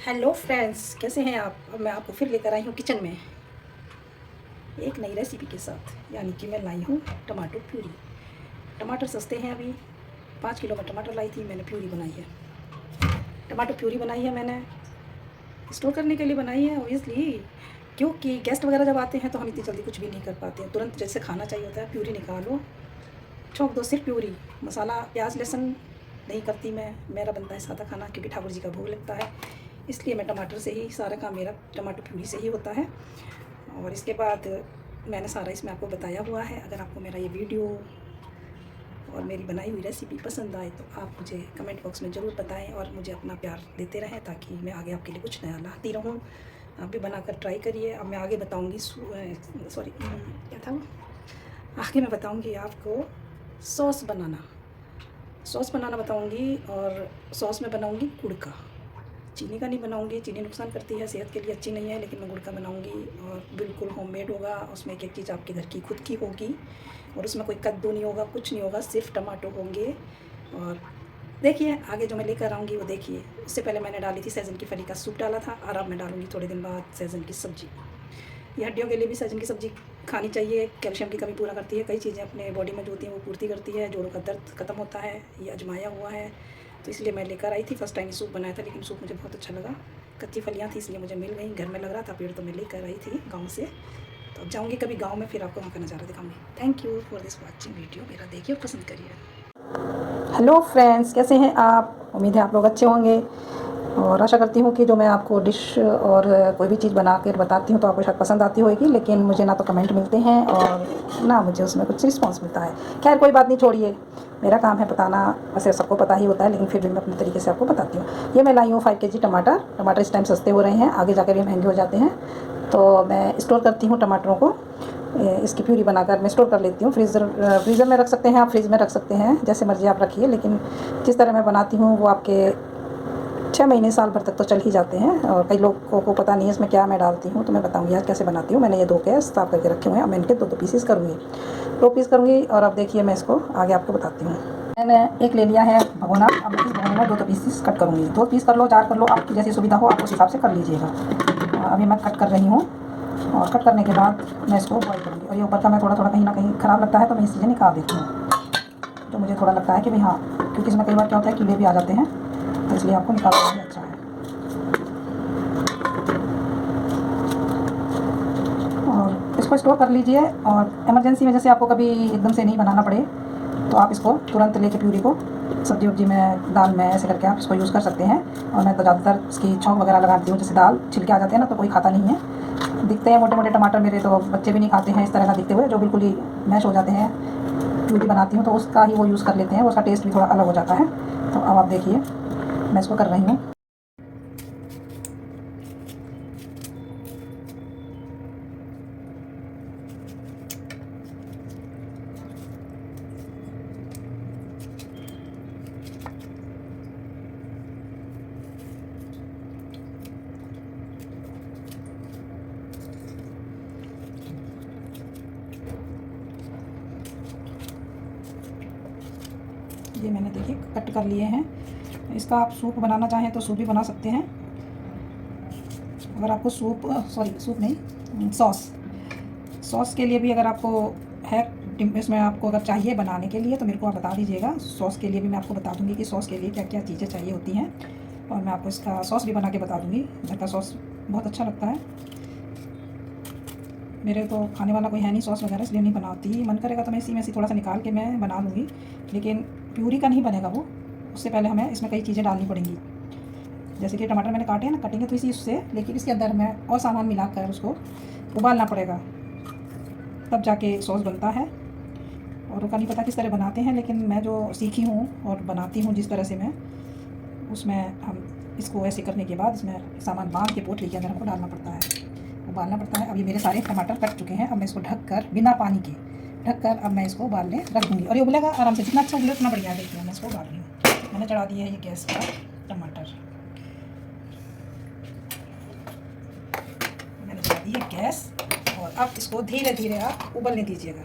Hello friends, कैसे हैं आप। अब मैं आपको फिर लेकर आई हूँ किचन में एक नई रेसिपी के साथ। यानी कि मैं लाई हूँ टमाटर प्यूरी। टमाटर सस्ते हैं अभी। 5 किलो का टमाटर लाई थी, मैंने प्यूरी बनाई है। टमाटर प्यूरी बनाई है मैंने, स्टोर करने के लिए बनाई है ऑब्वियसली, क्योंकि गेस्ट वगैरह जब आते हैं तो हम इतनी जल्दी कुछ भी नहीं कर पाते हैं। तुरंत जैसे खाना चाहिए होता है, प्यूरी निकालो, छोंक दो, सिर्फ प्यूरी। मसाला प्याज लहसुन नहीं करती मैं, मेरा बनता है सादा खाना, क्योंकि ठाकुर जी का भोग लगता है। इसलिए मैं टमाटर से ही सारा काम, मेरा टमाटर प्यूरी से ही होता है। और इसके बाद मैंने सारा इसमें आपको बताया हुआ है। अगर आपको मेरा ये वीडियो और मेरी बनाई हुई रेसिपी पसंद आए तो आप मुझे कमेंट बॉक्स में ज़रूर बताएं और मुझे अपना प्यार देते रहें, ताकि मैं आगे आपके लिए कुछ नया लाती रहूं। आप भी बनाकर ट्राई करिए। अब मैं आगे बताऊंगी, सॉरी क्या था वो, आगे मैं बताऊंगी आपको सॉस बनाना बताऊंगी। और सॉस में बनाऊंगी गुड़ का, चीनी का नहीं बनाऊंगी। चीनी नुकसान करती है, सेहत के लिए अच्छी नहीं है। लेकिन मैं गुड़ का बनाऊंगी और बिल्कुल होममेड होगा। उसमें एक एक चीज़ आपके घर की खुद की होगी और उसमें कोई कद्दू नहीं होगा, कुछ नहीं होगा, सिर्फ टमाटो होंगे। और देखिए आगे जो मैं लेकर आऊँगी वो देखिए। उससे पहले मैंने डाली थी सहजन की फली का सूप डाला था, और अब मैं डालूँगी थोड़े दिन बाद सहजन की सब्ज़ी। ये हड्डियों के लिए भी सहजन की सब्ज़ी खानी चाहिए, कैल्शियम की कमी पूरा करती है। कई चीज़ें अपने बॉडी में जो होती हैं वो पूर्ति करती है, जोड़ों का दर्द ख़त्म होता है। ये आजमाया हुआ है, तो इसलिए मैं लेकर आई थी। फर्स्ट टाइम सूप बनाया था, लेकिन सूप मुझे बहुत अच्छा लगा। कच्ची फलियाँ थी इसलिए मुझे मिल गई, घर में लग रहा था पेड़, तो मैं लेकर आई थी गाँव से। तो अब जाऊँगी कभी गाँव में, फिर आपको वहाँ का नज़ारा दिखाऊँगी। Thank you for this watching video. मेरा देखिए और पसंद करिए। हेलो फ्रेंड्स, कैसे हैं आप। उम्मीद है आप लोग अच्छे होंगे और आशा करती हूँ कि जो मैं आपको डिश और कोई भी चीज़ बना कर बताती हूँ तो आपको शायद पसंद आती होगी। लेकिन मुझे ना तो कमेंट मिलते हैं और ना मुझे उसमें कुछ रिस्पांस मिलता है। खैर कोई बात नहीं, छोड़िए, मेरा काम है बताना। वैसे सबको पता ही होता है, लेकिन फिर भी मैं अपने तरीके से आपको बताती हूँ। ये मैं लाई हूँ 5 kg टमाटर इस टाइम सस्ते हो रहे हैं, आगे जाकर ये महंगे हो जाते हैं। तो मैं स्टोर करती हूँ टमाटरों को, इसकी प्यूरी बनाकर मैं स्टोर कर लेती हूँ। फ्रीज़र में रख सकते हैं आप, फ्रिज में रख सकते हैं, जैसे मर्ज़ी आप रखिए। लेकिन जिस तरह मैं बनाती हूँ वो आपके 6 महीने साल भर तक तो चल ही जाते हैं। और कई लोगों को पता नहीं है इसमें क्या मैं डालती हूँ, तो मैं बताऊँगी आज कैसे बनाती हूँ। मैंने ये 2 गैस साफ करके रखे हुए हैं। अब मैं इनके 2 पीसेस करूँगी, 2 पीस करूँगी। और अब देखिए मैं इसको आगे आपको बताती हूँ। मैंने एक ले लिया है भगोना। अब मैं इस भगोने में 2 पीसेस कट करूँगी। 2 पीस कर लो, 4 कर लो, आपकी जैसी सुविधा हो आप उस हिसाब से कर लीजिएगा। अभी मैं कट कर रही हूँ और कट करने के बाद मैं इसको बॉईल करूँगी। और ये ऊपर का मैं थोड़ा कहीं ना कहीं ख़राब लगता है तो मैं इस चीज़ें निकाल देती हूँ। तो मुझे थोड़ा लगता है कि भाई हाँ, क्योंकि इसमें कई बार क्या होता है कीड़े भी आ जाते हैं, तो इसलिए आपको निकालना भी अच्छा है। और इसको स्टोर कर लीजिए। और इमरजेंसी में जैसे आपको कभी एकदम से नहीं बनाना पड़े तो आप इसको तुरंत लेके प्यूरी को सब्जी वब्जी में, दाल में, ऐसे करके आप इसको यूज़ कर सकते हैं। और मैं तो ज़्यादातर इसकी छौंक वगैरह लगाती हूँ। जैसे दाल छिलके आ जाते हैं ना, तो कोई खाता नहीं है। दिखते हैं मोटे मोटे टमाटर, मेरे तो बच्चे भी नहीं खाते हैं इस तरह का दिखते हुए, जो बिल्कुल ही मैश हो जाते हैं। प्यूरी बनाती हूँ तो उसका ही वो यूज़ कर लेते हैं, उसका टेस्ट भी थोड़ा अलग हो जाता है। तो अब आप देखिए मैं इसको कर रही हूँ। ये मैंने देखिए कट कर लिए हैं। इसका आप सूप बनाना चाहें तो सूप भी बना सकते हैं। अगर आपको सूप नहीं, सॉस के लिए भी अगर आपको है, इसमें आपको अगर चाहिए बनाने के लिए तो मेरे को आप बता दीजिएगा। सॉस के लिए भी मैं आपको बता दूंगी कि सॉस के लिए क्या क्या चीज़ें चाहिए होती हैं। और मैं आपको इसका सॉस भी बना के बता दूंगी। घर का सॉस बहुत अच्छा लगता है। मेरे तो खाने वाला कोई है नहीं सॉस वगैरह, इसलिए नहीं बनाती। मन करेगा तो मैं इसी में से थोड़ा सा निकाल के मैं बना लूँगी, लेकिन प्यूरी का नहीं बनेगा वो। उससे पहले हमें इसमें कई चीज़ें डालनी पड़ेंगी। जैसे कि टमाटर मैंने काटे हैं ना, कटेंगे तो इसी उससे, लेकिन इसके अंदर हमें और सामान मिलाकर उसको उबालना पड़ेगा, तब जाके सॉस बनता है। और उनका नहीं पता किस तरह बनाते हैं, लेकिन मैं जो सीखी हूँ और बनाती हूँ जिस तरह से मैं, उसमें हम इसको ऐसे करने के बाद इसमें सामान बांध के पोटली के अंदर हमको डालना पड़ता है, उबालना पड़ता है। अब ये मेरे सारे टमाटर कट चुके हैं। अब मैं इसको ढककर, बिना पानी के ढककर, अब मैं इसको उबालने रख दूँगी। और ये उबलेगा आराम से, जितना अच्छा उबले उतना बढ़िया। देखिए मैं इसको उबाल रही हूँ। मैंने चढ़ा दिया है ये गैस पर टमाटर, मैंने चढ़ा दी है गैस। और अब इसको धीरे धीरे आप उबलने दीजिएगा।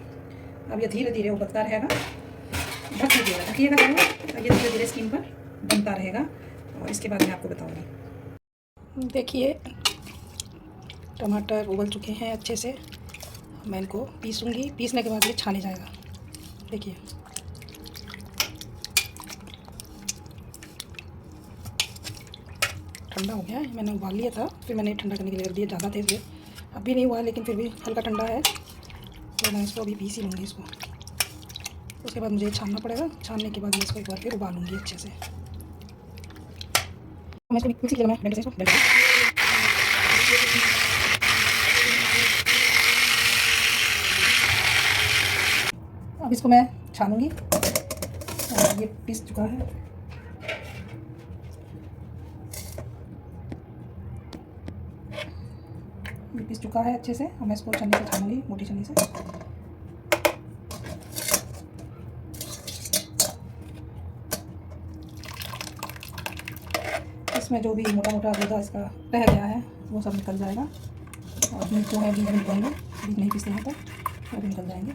अब ये धीरे धीरे उबलता रहेगा, ढक लीजिएगा, ढकिएगा जरूर। ये धीरे धीरे स्टीम पर बनता रहेगा और इसके बाद मैं आपको बताऊँगी। देखिए टमाटर उबल चुके हैं अच्छे से। मैं इनको पीसूँगी, पीसने के बाद ये छाने जाएगा। देखिए ठंडा हो गया है, मैंने उबाल लिया था, फिर मैंने ठंडा करने के लिए रख दिया। ज़्यादा तेज़ अभी नहीं हुआ है, लेकिन फिर भी हल्का ठंडा है, तो मैं इसको अभी पीस ही लूँगी इसको। उसके बाद मुझे छानना पड़ेगा, छानने के बाद मैं इसको एक बार फिर उबालूँगी अच्छे से। मैं इसको मिक्सी के ब्लेंडर से इसको ब्लेंड अब इसको मैं छानूँगी। ये पीस चुका है, ये पीस चुका है अच्छे से। अब मैं इसको छन्नी से छानूँगी, मोटी छन्नी से। इसमें जो भी मोटा मोटा गूदा इसका रह गया है वो सब निकल जाएगा, और बीज जो है बीज निकलेंगे, बीज नहीं पीसते हैं तो वो भी निकल जाएंगे।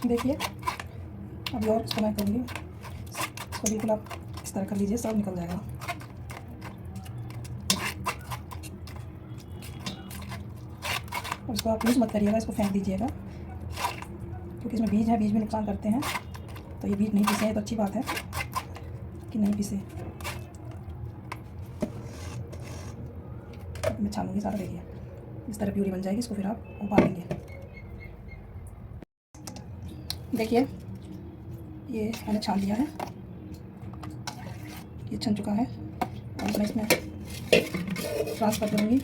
देखिए अभी और इसको मैं करूँगी, इसको बिल्कुल आप इस तरह कर लीजिए, सब निकल जाएगा। और इसको आप यूज़ मत करिएगा, इसको फेंक दीजिएगा, क्योंकि इसमें बीज है, बीज भी नुकसान करते हैं। तो ये बीज नहीं पीसे हैं तो अच्छी बात है कि नहीं पीसे। मैं छानूँगी सारा, देखिए इस तरह प्यूरी बन जाएगी। इसको फिर आप उबालेंगे। देखिए ये मैंने छान लिया है, ये छन चुका है, और मैं इसमें ट्रांसफ़र करूँगी।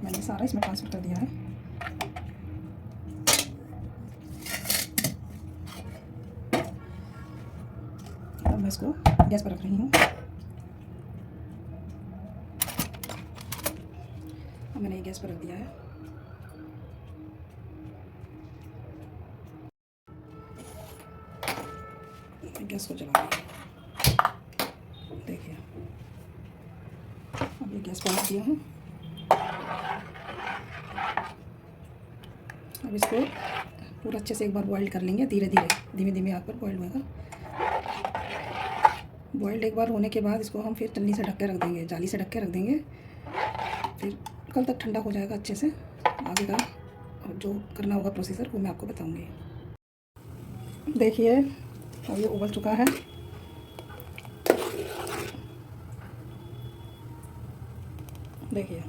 मैंने सारा इसमें ट्रांसफ़र कर दिया है। अब मैं इसको गैस पर रख रही हूँ। अब मैंने ये गैस पर रख दिया है। गैस को जलाऊंगी। देखिए अब ये गैस पर रख दिया है। अब इसको पूरा अच्छे से एक बार बॉइल कर लेंगे, धीरे धीमे आग पर बॉइल होगा। बॉइल्ड एक बार होने के बाद इसको हम फिर चन्नी से ढक के रख देंगे, जाली से ढक के रख देंगे। फिर कल तक ठंडा हो जाएगा अच्छे से। आगे का जो करना होगा प्रोसीजर वो मैं आपको बताऊंगी। देखिए अब ये उबल चुका है। देखिए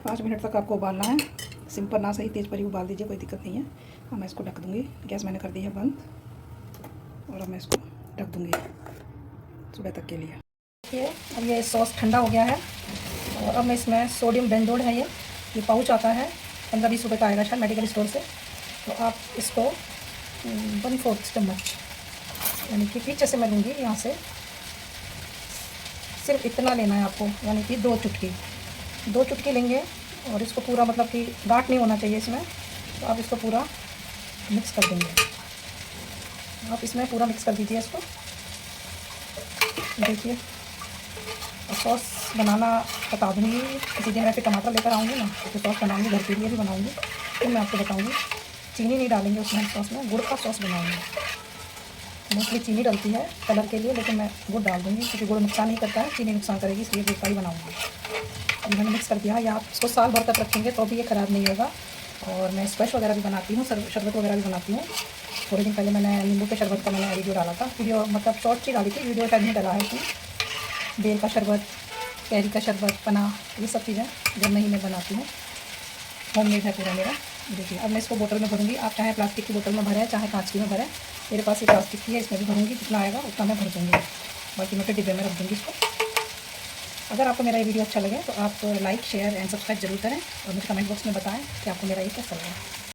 5 मिनट तक आपको उबालना है। सिंपल ना सही तेज़ पर ही उबाल दीजिए, कोई दिक्कत नहीं है। अब मैं इसको ढक दूँगी। गैस मैंने कर दी है बंद, और अब मैं इसको ढक दूँगी सुबह तक के लिए। देखिए अब ये सॉस ठंडा हो गया है, और अब मैं इसमें सोडियम बेंजोएट है, ये पाउच आता है 15-20 रुपये का आएगा शायद मेडिकल स्टोर से। तो आप इसको 1/4 चम्मच यानी कि पीछे से मैं लूँगी, यहाँ से सिर्फ इतना लेना है आपको, यानी कि 2 चुटकी लेंगे। और इसको पूरा मतलब कि गाढ़ नहीं होना चाहिए इसमें, तो आप इसको पूरा मिक्स कर देंगे। आप इसमें पूरा मिक्स कर दीजिए इसको। देखिए और सॉस बनाना बता दूँगी किसी दिन, मैं फिर टमाटर लेकर आऊँगी ना तो सॉस बनाऊँगी, घर के लिए भी बनाऊँगी, फिर मैं आपको बताऊँगी। चीनी नहीं डालेंगे उसमें, सॉस में गुड़ का सॉस बनाऊँगी। मोस्टली चीनी डलती है कलर के लिए, लेकिन मैं गुड़ डाल दूँगी क्योंकि गुड़ नुकसान नहीं करता है, चीनी नुकसान करेगी, इसलिए गुड़ का ही बनाऊँगी। अब मैंने मिक्स कर दिया है। या आप इसको साल भर तक रखेंगे तो भी ये ख़राब नहीं होगा। और मैं स्क्वैश वगैरह भी बनाती हूँ, शरबत वगैरह भी बनाती हूँ। थोड़े दिन पहले मैंने नींबू के शरबत का मैंने वीडियो डाला था, वीडियो मतलब शॉर्ट सी डाली थी, वीडियो शायद नहीं डाला है कि बेल का शरबत, कैरी का शरबत, पना, ये सब चीज़ें जब नहीं मैं बनाती हूँ, होममेड है पूरा मेरा। देखिए अब मैं इसको बोतल में भरूँगी। आप चाहे प्लास्टिक की बोतल में भरें चाहे कांच की में भरें, मेरे पास ये प्लास्टिक की है, इसमें भी भरूँगी, जितना आएगा उतना मैं भर दूँगी। बाकी मैं फिर डिब्बे में रख दूँगी इसको। अगर आपको मेरा ये वीडियो अच्छा लगे तो आप लाइक शेयर एंड सब्सक्राइब जरूर करें और मुझे कमेंट बॉक्स में बताएं कि आपको मेरा ये कैसा लगा।